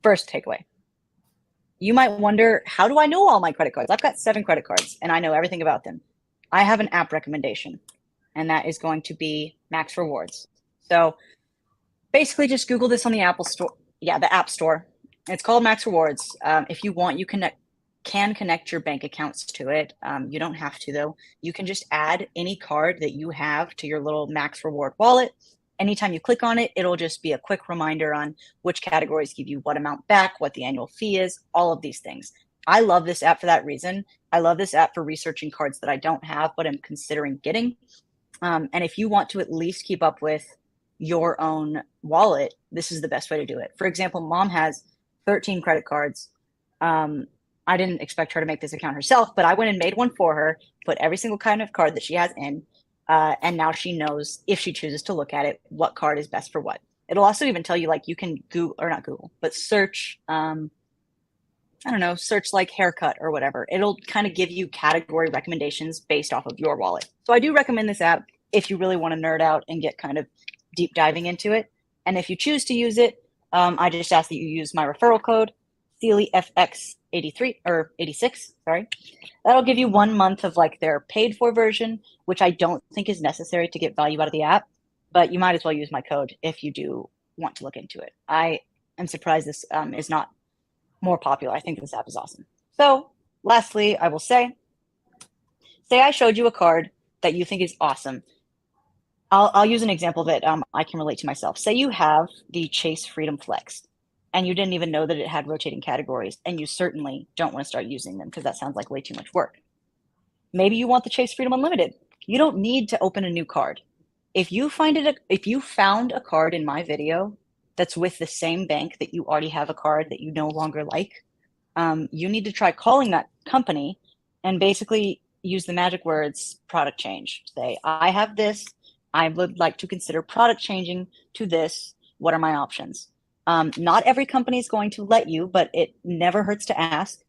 First takeaway. You might wonder, how do I know all my credit cards? I've got 7 credit cards and I know everything about them. I have an app recommendation, and that is going to be Max Rewards. So basically just Google this on the Apple Store. Yeah, the App Store. It's called Max Rewards. If you want, you can connect your bank accounts to it. You don't have to, though. You can just add any card that you have to your little Max Reward wallet. Anytime you click on it, it'll just be a quick reminder on which categories give you what amount back, what the annual fee is, all of these things. I love this app for that reason. I love this app for researching cards that I don't have, but I'm considering getting. And if you want to at least keep up with your own wallet, this is the best way to do it. For example, mom has 13 credit cards. I didn't expect her to make this account herself, but I went and made one for her, put every single kind of card that she has in, and now she knows, if she chooses to look at it, what card is best for what. It'll also even tell you, like, you can Google, or not Google, but search, I don't know, search like haircut or whatever. It'll kind of give you category recommendations based off of your wallet. So I do recommend this app if you really want to nerd out and get kind of deep diving into it. And if you choose to use it, I just ask that you use my referral code, SeelyFX83 or 86, sorry. That'll give you 1 month of like their paid for version, which I don't think is necessary to get value out of the app, but you might as well use my code if you do want to look into it. I am surprised this is not more popular. I think this app is awesome. So lastly, I will say I showed you a card that you think is awesome. I'll use an example that I can relate to myself. Say you have the Chase Freedom Flex and you didn't even know that it had rotating categories, and you certainly don't want to start using them because that sounds like way too much work. Maybe you want the Chase Freedom Unlimited. You don't need to open a new card. If you found a card in my video that's with the same bank that you already have a card that you no longer like, you need to try calling that company and basically use the magic words product change. Say, I have this. I would like to consider product changing to this. What are my options? Not every company is going to let you, but it never hurts to ask.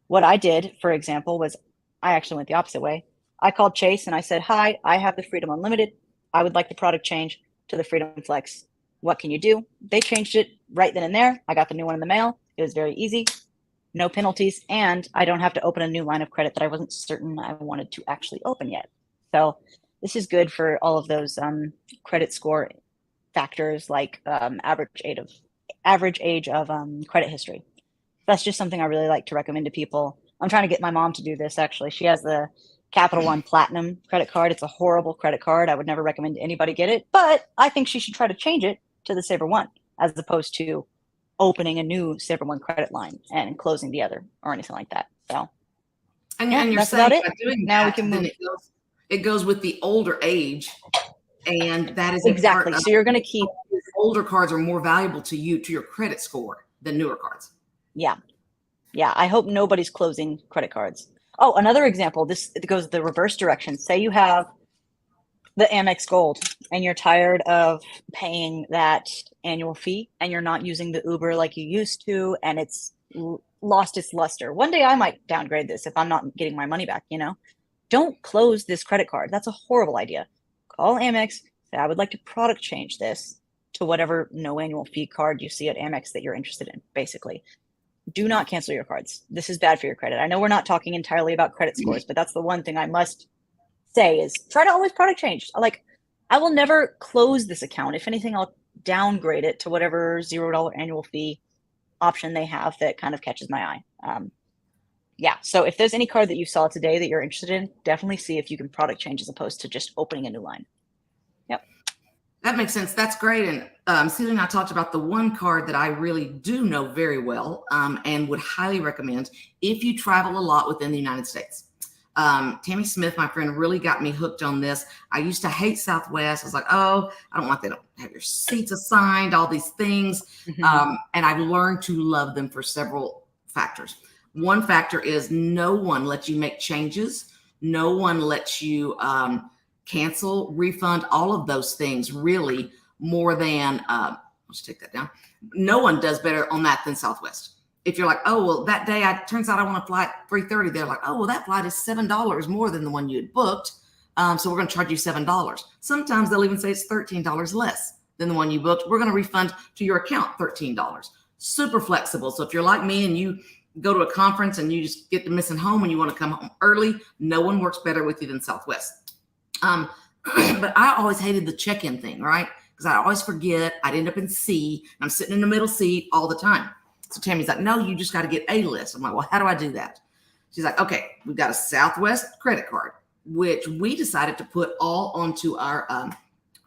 What I did, for example, was I actually went the opposite way. I called Chase and I said, hi, I have the Freedom Unlimited. I would like the product change to the Freedom Flex. What can you do? They changed it right then and there. I got the new one in the mail. It was very easy, no penalties, and I don't have to open a new line of credit that I wasn't certain I wanted to actually open yet. So this is good for all of those credit score factors like average age of credit history. That's just something I really like to recommend to people. I'm trying to get my mom to do this, actually. She has the Capital One Platinum credit card. It's a horrible credit card. I would never recommend anybody get it, but I think she should try to change it to the Sabre One as opposed to opening a new Sabre One credit line and closing the other or anything like that. So, And, yeah, and you're that's saying about it. by doing Now we that, can then move. it goes with the older age, and that is Exactly. So you're going to keep older cards are more valuable to you, to your credit score, than newer cards. Yeah. I hope nobody's closing credit cards. Oh, another example. It goes the reverse direction. Say you have the Amex Gold and you're tired of paying that annual fee and you're not using the Uber like you used to, and it's lost its luster. One day I might downgrade this if I'm not getting my money back, Don't close this credit card. That's a horrible idea. Call Amex, say, I would like to product change this to whatever no annual fee card you see at Amex that you're interested in, basically. Do not cancel your cards. This is bad for your credit. I know we're not talking entirely about credit scores, but that's the one thing I must say is try to always product change. Like, I will never close this account. If anything, I'll downgrade it to whatever $0 annual fee option they have that kind of catches my eye. Yeah, so if there's any card that you saw today that you're interested in, definitely see if you can product change as opposed to just opening a new line. Yep. That makes sense. That's great. And Celia and I talked about the one card that I really do know very well and would highly recommend if you travel a lot within the United States. Tammy Smith, my friend, really got me hooked on this. I used to hate Southwest. I was like, oh, I don't want them to have your seats assigned, all these things. Mm-hmm. And I've learned to love them for several factors. One factor is no one lets you make changes. No one lets you cancel, refund, all of those things really more than, let's take that down. No one does better on that than Southwest. If you're like, oh, well, that day, turns out I want to fly at 3:30. They're like, oh, well, that flight is $7 more than the one you had booked. So we're going to charge you $7. Sometimes they'll even say it's $13 less than the one you booked. We're going to refund to your account $13. Super flexible. So if you're like me and you go to a conference and you just get to missing home and you want to come home early, no one works better with you than Southwest. But I always hated the check-in thing, right? Because I always forget. I'd end up in C. And I'm sitting in the middle seat all the time. So Tammy's like, no, you just got to get a list. I'm like, well, how do I do that? She's like, okay, we've got a Southwest credit card, which we decided to put all onto our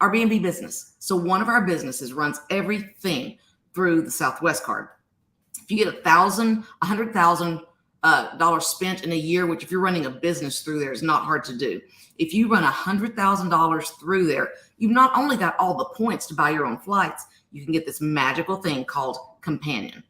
Airbnb business. So one of our businesses runs everything through the Southwest card. If you get $100,000 spent in a year, which if you're running a business through there is not hard to do. If you run $100,000 through there, you've not only got all the points to buy your own flights, you can get this magical thing called companion,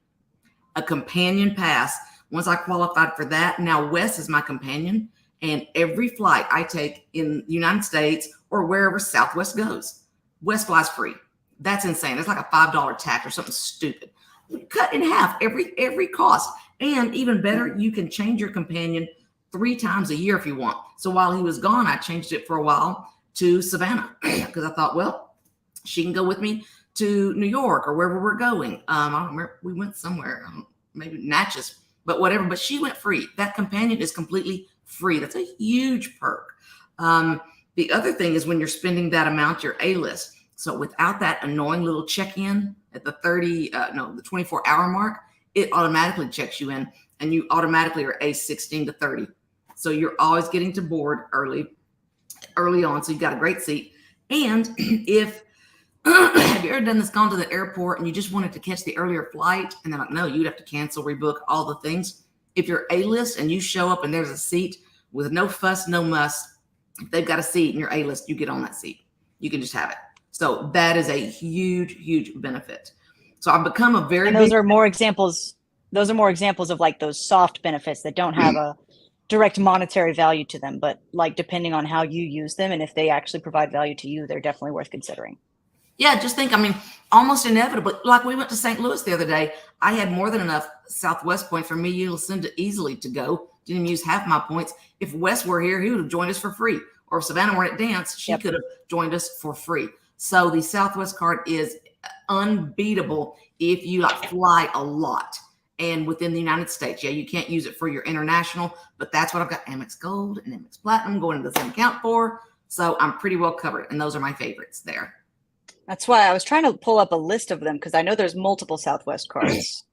a companion pass. Once I qualified for that, now Wes is my companion, and every flight I take in the United States or wherever Southwest goes, Wes flies free. That's insane. It's like a $5 tax or something stupid. Cut in half every cost. And even better, you can change your companion 3 times a year if you want. So while he was gone, I changed it for a while to Savannah because I thought, well, she can go with me to New York or wherever we're going. I don't remember. We went somewhere, maybe Natchez, but whatever. But she went free. That companion is completely free. That's a huge perk. The other thing is when you're spending that amount, you're A-list. So without that annoying little check-in at the 24-hour mark, it automatically checks you in, and you automatically are A16 to 30. So you're always getting to board early on. So you've got a great seat. And if have you ever done this, gone to the airport and you just wanted to catch the earlier flight and they're like, no, you'd have to cancel, rebook, all the things. If you're A-list and you show up and there's a seat with no fuss, no muss, if they've got a seat and you're A-list, you get on that seat. You can just have it. So that is a huge, huge benefit. So I've become a very and those are more examples of like those soft benefits that don't have a direct monetary value to them, but like depending on how you use them and if they actually provide value to you, they're definitely worth considering. Yeah, just think, almost inevitably, like we went to St. Louis the other day, I had more than enough Southwest points for me, you Lucinda, easily to go. Didn't even use half my points. If Wes were here, he would have joined us for free. Or if Savannah were at dance, she could have joined us for free. So the Southwest card is unbeatable if you fly a lot and within the United States. Yeah, you can't use it for your international, but that's what I've got Amex Gold and Amex Platinum going into the same account for. So I'm pretty well covered, and those are my favorites there. That's why I was trying to pull up a list of them because I know there's multiple Southwest cards.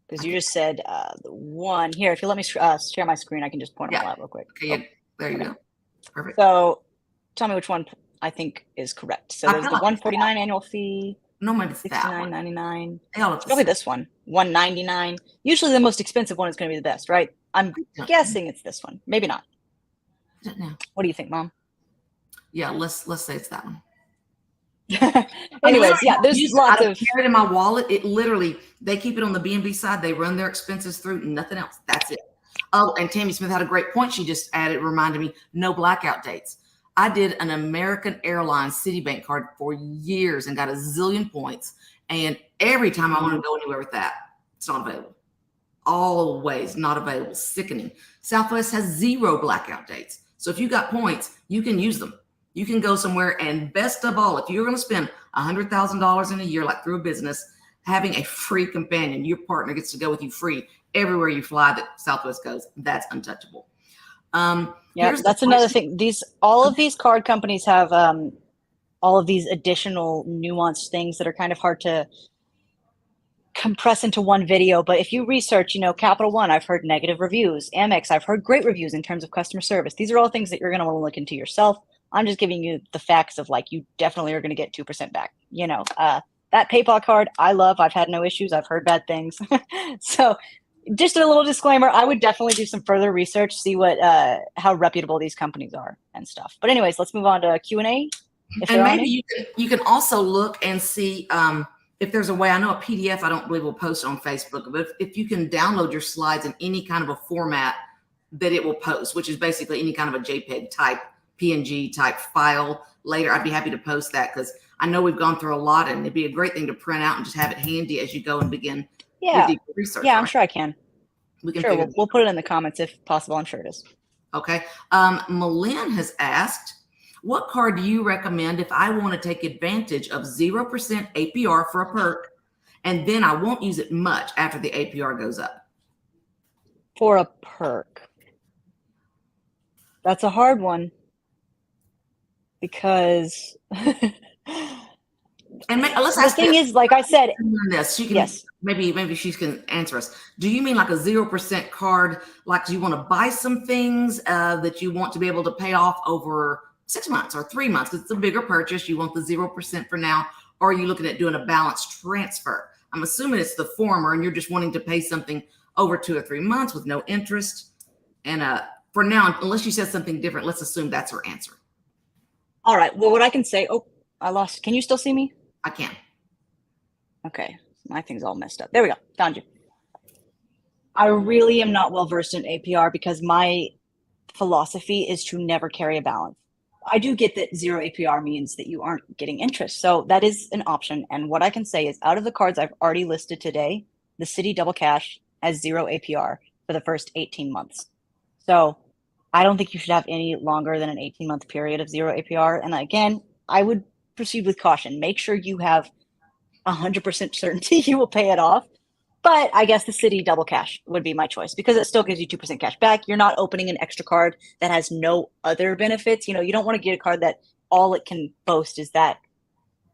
Because you just said the one here. If you let me share my screen, I can just point them all out real quick. Okay, yeah, there you go. Perfect. So tell me which one I think is correct. So there's the $149 annual fee. No, maybe it's $69.99. It's probably this one, $199. Usually the most expensive one is going to be the best, right? I'm guessing it's this one. Maybe not. I don't know. What do you think, Mom? Yeah, let's say it's that one. Anyways, yeah, there's lots of. Carry it in my wallet. It literally, they keep it on the B&B side. They run their expenses through, nothing else. That's it. Oh, and Tammy Smith had a great point. She just added, reminded me, no blackout dates. I did an American Airlines Citibank card for years and got a zillion points. And every time I want to go anywhere with that, it's not available. Always not available. Sickening. Southwest has 0 blackout dates. So if you got points, you can use them. You can go somewhere, and best of all, if you're going to spend $100,000 in a year, like through a business, having a free companion, your partner gets to go with you free everywhere you fly that Southwest goes. That's untouchable. Yeah, that's another thing. All of these card companies have all of these additional nuanced things that are kind of hard to compress into one video. But if you research, Capital One, I've heard negative reviews. Amex, I've heard great reviews in terms of customer service. These are all things that you're going to want to look into yourself. I'm just giving you the facts of you definitely are going to get 2% back. That PayPal card I love. I've had no issues. I've heard bad things. So just a little disclaimer, I would definitely do some further research, see how reputable these companies are and stuff. But anyways, let's move on to Q&A. And maybe you can also look and see if there's a way. I know a PDF I don't believe will post on Facebook, but if you can download your slides in any kind of a format that it will post, which is basically any kind of a JPEG type, PNG type file later, I'd be happy to post that because I know we've gone through a lot and it'd be a great thing to print out and just have it handy as you go and begin with research. Yeah, I'm sure I can. We'll put it in the comments if possible. I'm sure it is. Okay. Malin has asked, what card do you recommend if I want to take advantage of 0% APR for a perk and then I won't use it much after the APR goes up? For a perk. That's a hard one. Because and let's ask the thing is, like I said, this she can maybe she can answer us. Do you mean like a 0% card? Like, do you want to buy some things that you want to be able to pay off over 6 months or 3 months? Because it's a bigger purchase. You want the 0% for now, or are you looking at doing a balance transfer? I'm assuming it's the former, and you're just wanting to pay something over 2 or 3 months with no interest. And for now, unless you said something different, let's assume that's her answer. All right. Well, what I can say, I lost. Can you still see me? I can. Okay. My thing's all messed up. There we go. Found you. I really am not well versed in APR because my philosophy is to never carry a balance. I do get that zero APR means that you aren't getting interest. So that is an option. And what I can say is out of the cards I've already listed today, the City Double Cash has zero APR for the first 18 months. So I don't think you should have any longer than an 18-month period of zero APR. And again, I would proceed with caution. Make sure you have 100% certainty you will pay it off. But I guess the City Double Cash would be my choice because it still gives you 2% cash back. You're not opening an extra card that has no other benefits. You don't want to get a card that all it can boast is that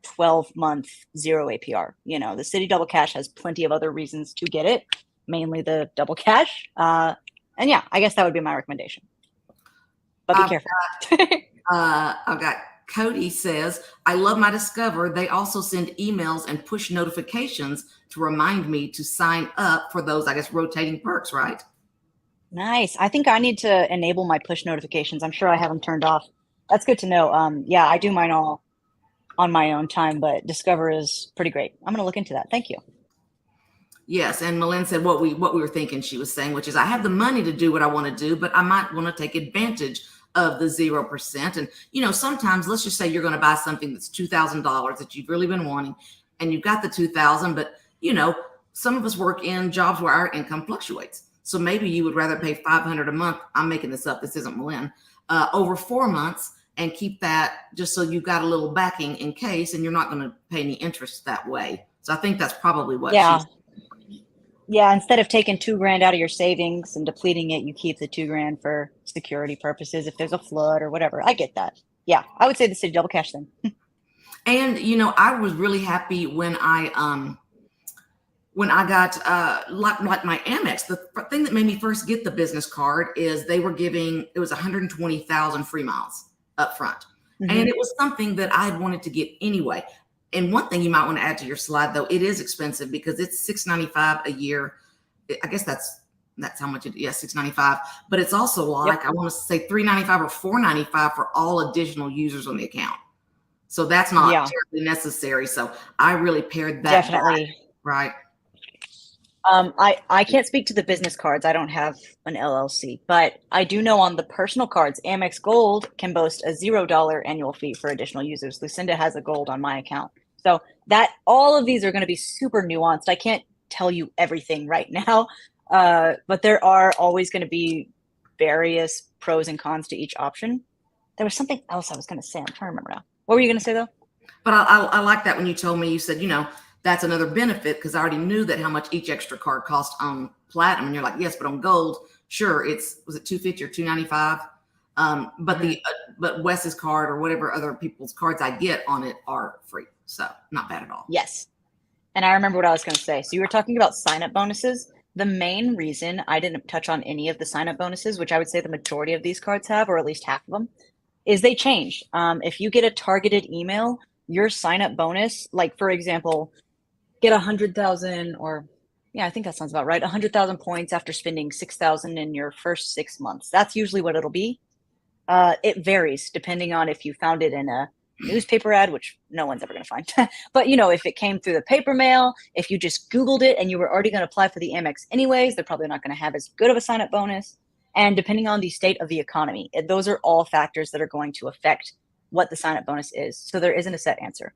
12-month zero APR. The City Double Cash has plenty of other reasons to get it, mainly the double cash. And yeah, I guess that would be my recommendation. But be careful. I've got Cody says, I love my Discover. They also send emails and push notifications to remind me to sign up for those, I guess, rotating perks, right? Nice. I think I need to enable my push notifications. I'm sure I have them turned off. That's good to know. Yeah, I do mine all on my own time, but Discover is pretty great. I'm going to look into that. Thank you. Yes, and Malin said what we were thinking she was saying, which is I have the money to do what I want to do, but I might want to take advantage of the 0%. And, sometimes let's just say you're going to buy something that's $2,000 that you've really been wanting and you've got the 2,000, but, some of us work in jobs where our income fluctuates. So maybe you would rather pay $500 a month. I'm making this up. This isn't Malin, over 4 months and keep that just so you've got a little backing in case, and you're not going to pay any interest that way. So I think that's probably what she's. Yeah, instead of taking $2,000 out of your savings and depleting it, you keep the $2,000 for security purposes if there's a flood or whatever. I get that. Yeah, I would say the City Double Cash then. And I was really happy when I got like my Amex. The thing that made me first get the business card is they were giving, it was 120,000 free miles up front. Mm-hmm. And it was something that I had wanted to get anyway. And one thing you might want to add to your slide, though, it is expensive because it's $695 a year. I guess that's how much it is. Yeah, $695. But it's also like, I want to say $395 or $495 for all additional users on the account. So that's not terribly necessary. So I really pared that definitely back, right? I can't speak to the business cards. I don't have an LLC, but I do know on the personal cards, Amex Gold can boast a $0 annual fee for additional users. Lucinda has a gold on my account. So that all of these are going to be super nuanced. I can't tell you everything right now, but there are always going to be various pros and cons to each option. There was something else I was going to say. I'm trying to remember now. What were you going to say though? But I like that when you told me, you said, that's another benefit because I already knew that how much each extra card cost on Platinum. And you're like, yes, but on Gold, sure, was it $250 or $295? But Wes's card or whatever other people's cards I get on it are free. So not bad at all. Yes. And I remember what I was going to say. So you were talking about sign-up bonuses. The main reason I didn't touch on any of the sign-up bonuses, which I would say the majority of these cards have, or at least half of them, is they change. If you get a targeted email, your sign-up bonus, like for example, get 100,000 or I think that sounds about right. 100,000 points after spending 6,000 in your first 6 months. That's usually what it'll be. It varies depending on if you found it in a newspaper ad, which no one's ever going to find. But if it came through the paper mail, if you just Googled it and you were already going to apply for the Amex anyways, they're probably not going to have as good of a sign-up bonus. And depending on the state of the economy, those are all factors that are going to affect what the sign-up bonus is. So there isn't a set answer.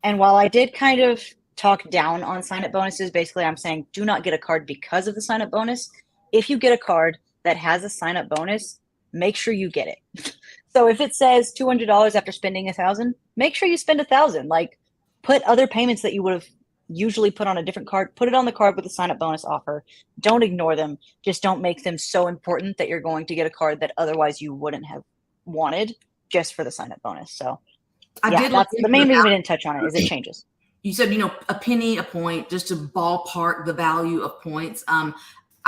And while I did kind of talk down on sign-up bonuses, basically I'm saying do not get a card because of the sign-up bonus. If you get a card that has a sign-up bonus, make sure you get it. So if it says $200 after spending $1,000, make sure you spend $1,000. Like put other payments that you would have usually put on a different card, put it on the card with the sign-up bonus offer. Don't ignore them. Just don't make them so important that you're going to get a card that otherwise you wouldn't have wanted just for the sign-up bonus. So that's the main reason we didn't touch on it is it changes. You said, a penny a point, just to ballpark the value of points.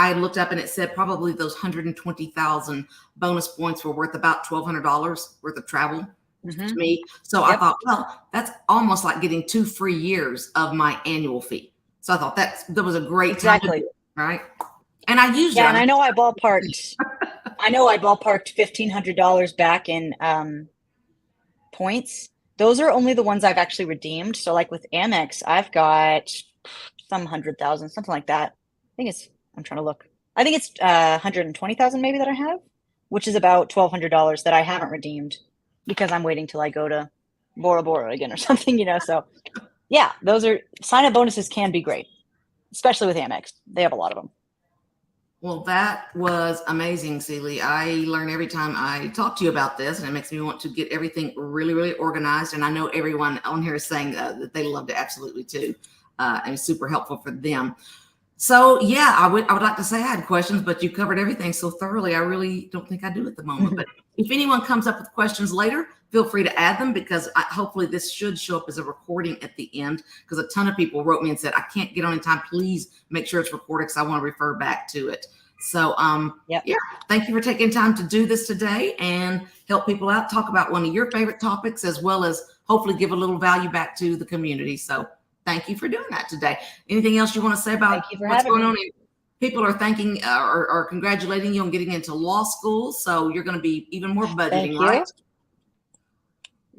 I looked up and it said probably those 120,000 bonus points were worth about $1,200 worth of travel to me. So I thought, well, that's almost like getting 2 free years of my annual fee. So I thought that was a great time to do it, right? And I used it. And I know I ballparked $1,500 back in points those are only the ones I've actually redeemed. So like with Amex, I've got some 100,000, something like that. I'm trying to look. I think it's 120,000 maybe that I have, which is about $1,200 that I haven't redeemed because I'm waiting till I go to Bora Bora again or something, So yeah, those are sign up bonuses can be great, especially with Amex. They have a lot of them. Well, that was amazing, Celie. I learn every time I talk to you about this, and it makes me want to get everything really, really organized. And I know everyone on here is saying that they loved it absolutely too, and it's super helpful for them. So yeah, I would like to say I had questions, but you covered everything so thoroughly. I really don't think I do at the moment. But if anyone comes up with questions later, feel free to add them because hopefully this should show up as a recording at the end because a ton of people wrote me and said, I can't get on in time. Please make sure it's recorded because I want to refer back to it. So yeah, thank you for taking time to do this today and help people out, talk about one of your favorite topics, as well as hopefully give a little value back to the community. So thank you for doing that today. Anything else you want to say about what's going on? People are thanking or congratulating you on getting into law school. So you're going to be even more budgeting, right?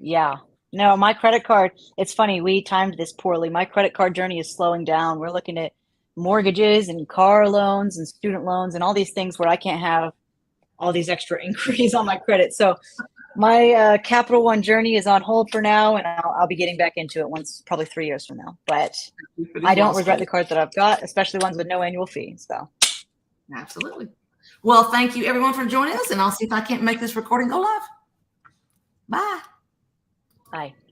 Yeah. No, my credit card, it's funny. We timed this poorly. My credit card journey is slowing down. We're looking at mortgages and car loans and student loans and all these things where I can't have all these extra inquiries on my credit. So my Capital One journey is on hold for now, and I'll be getting back into it once, probably 3 years from now. But I don't regret the cards that I've got, especially ones with no annual fee. So absolutely. Well, thank you everyone for joining us, and I'll see if I can't make this recording go live. Bye. Bye.